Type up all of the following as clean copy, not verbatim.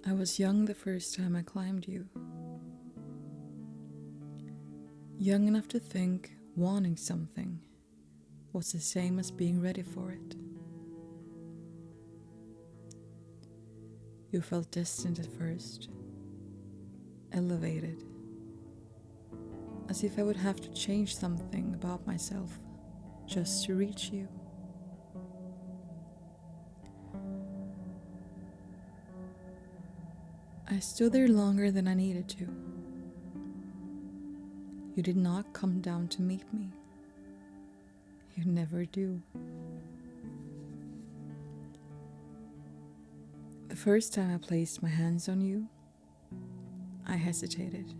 I was young the first time I climbed you. Young enough to think wanting something was the same as being ready for it. You felt distant at first, elevated, as if I would have to change something about myself just to reach you. I stood there longer than I needed to. You did not come down to meet me. You never do. The first time I placed my hands on you, I hesitated.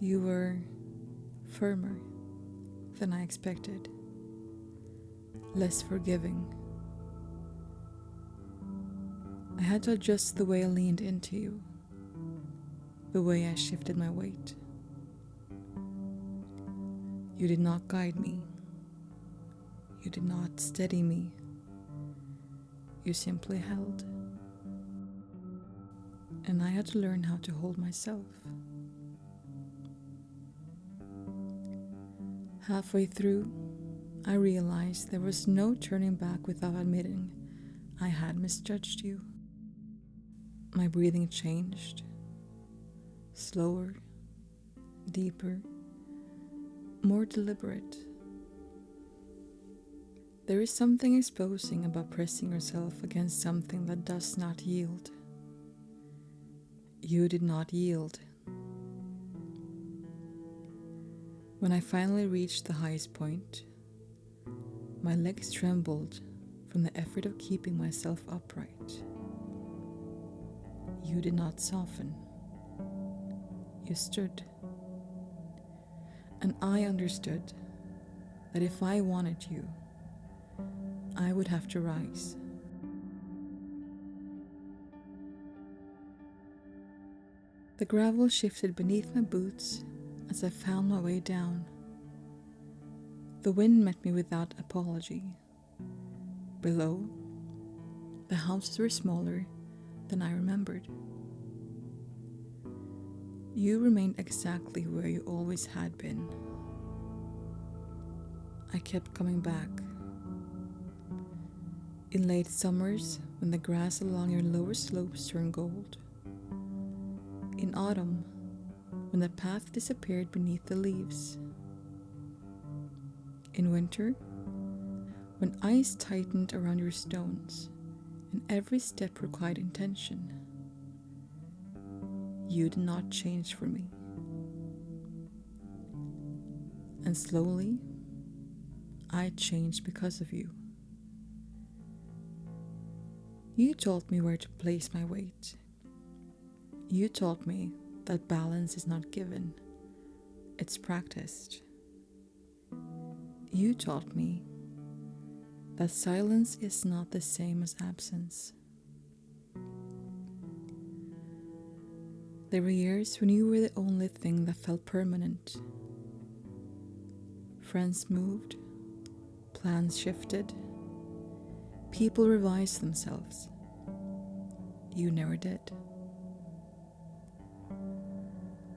You were firmer than I expected, less forgiving. I had to adjust the way I leaned into you, the way I shifted my weight. You did not guide me. You did not steady me. You simply held. And I had to learn how to hold myself. Halfway through, I realized there was no turning back without admitting I had misjudged you. My breathing changed, slower, deeper, more deliberate. There is something exposing about pressing yourself against something that does not yield. You did not yield. When I finally reached the highest point, my legs trembled from the effort of keeping myself upright. You did not soften. You stood. And I understood that if I wanted you, I would have to rise. The gravel shifted beneath my boots as I found my way down. The wind met me without apology. Below, the houses were smaller than I remembered. You remained exactly where you always had been. I kept coming back. In late summers, when the grass along your lower slopes turned gold. In autumn, when the path disappeared beneath the leaves. In winter, when ice tightened around your stones and every step required intention. You did not change for me. And slowly, I changed because of you. You taught me where to place my weight. You taught me that balance is not given, it's practiced. You taught me that silence is not the same as absence. There were years when you were the only thing that felt permanent. Friends moved, plans shifted, people revised themselves. You never did.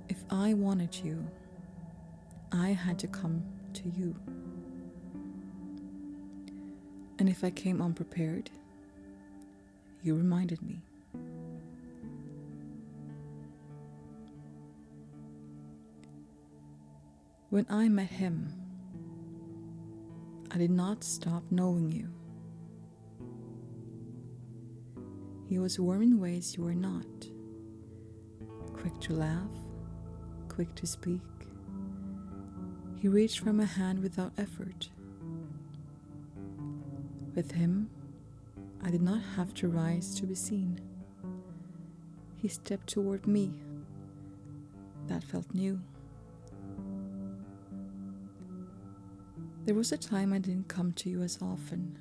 If I wanted you, I had to come to you. And if I came unprepared, you reminded me. When I met him, I did not stop knowing you. He was warm in ways you were not. Quick to laugh, quick to speak. He reached for my hand without effort. With him, I did not have to rise to be seen. He stepped toward me. That felt new. There was a time I didn't come to you as often.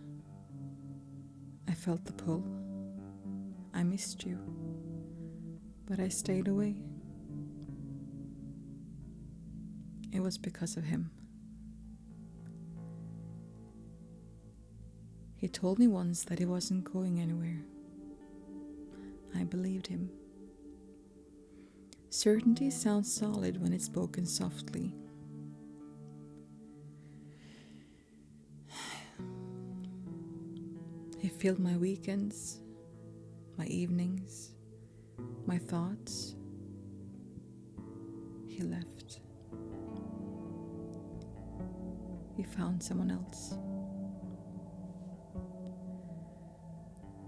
I felt the pull. I missed you. But I stayed away. It was because of him. He told me once that he wasn't going anywhere, I believed him. Certainty sounds solid when it's spoken softly. He filled my weekends, my evenings, my thoughts. He left. He found someone else.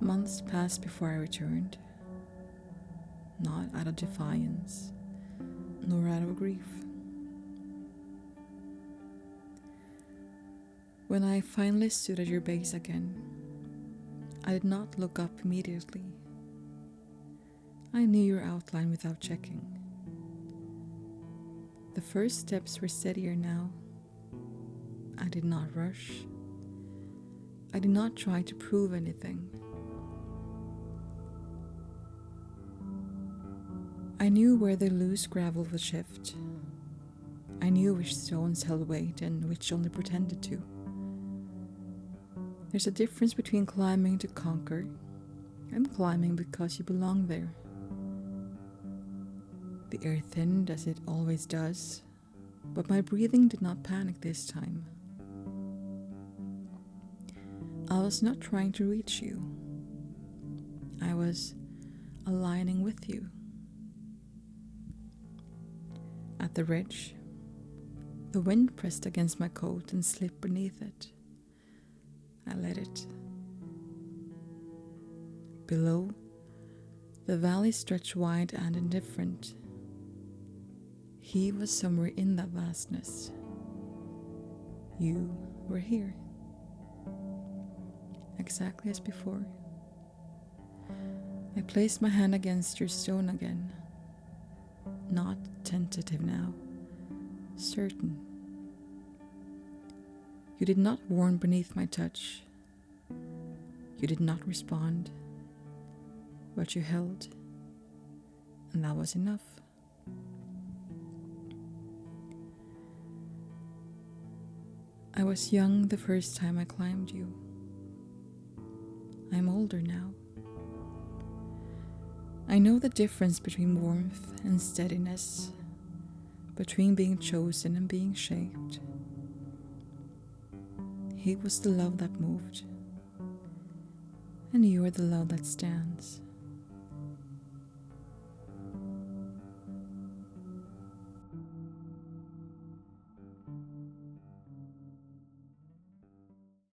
Months passed before I returned, not out of defiance, nor out of grief. When I finally stood at your base again, I did not look up immediately. I knew your outline without checking. The first steps were steadier now. I did not rush. I did not try to prove anything. I knew where the loose gravel would shift. I knew which stones held weight and which only pretended to. There's a difference between climbing to conquer and climbing because you belong there. The air thinned as it always does, but my breathing did not panic this time. I was not trying to reach you. I was aligning with you. At the ridge, the wind pressed against my coat and slipped beneath it. I let it. Below, the valley stretched wide and indifferent. He was somewhere in that vastness. You were here. Exactly as before. I placed my hand against your stone again. Not tentative now, certain. You did not warn beneath my touch. You did not respond, but you held, and that was enough. I was young the first time I climbed you. I'm older now. I know the difference between warmth and steadiness, between being chosen and being shaped. He was the love that moved, and you are the love that stands.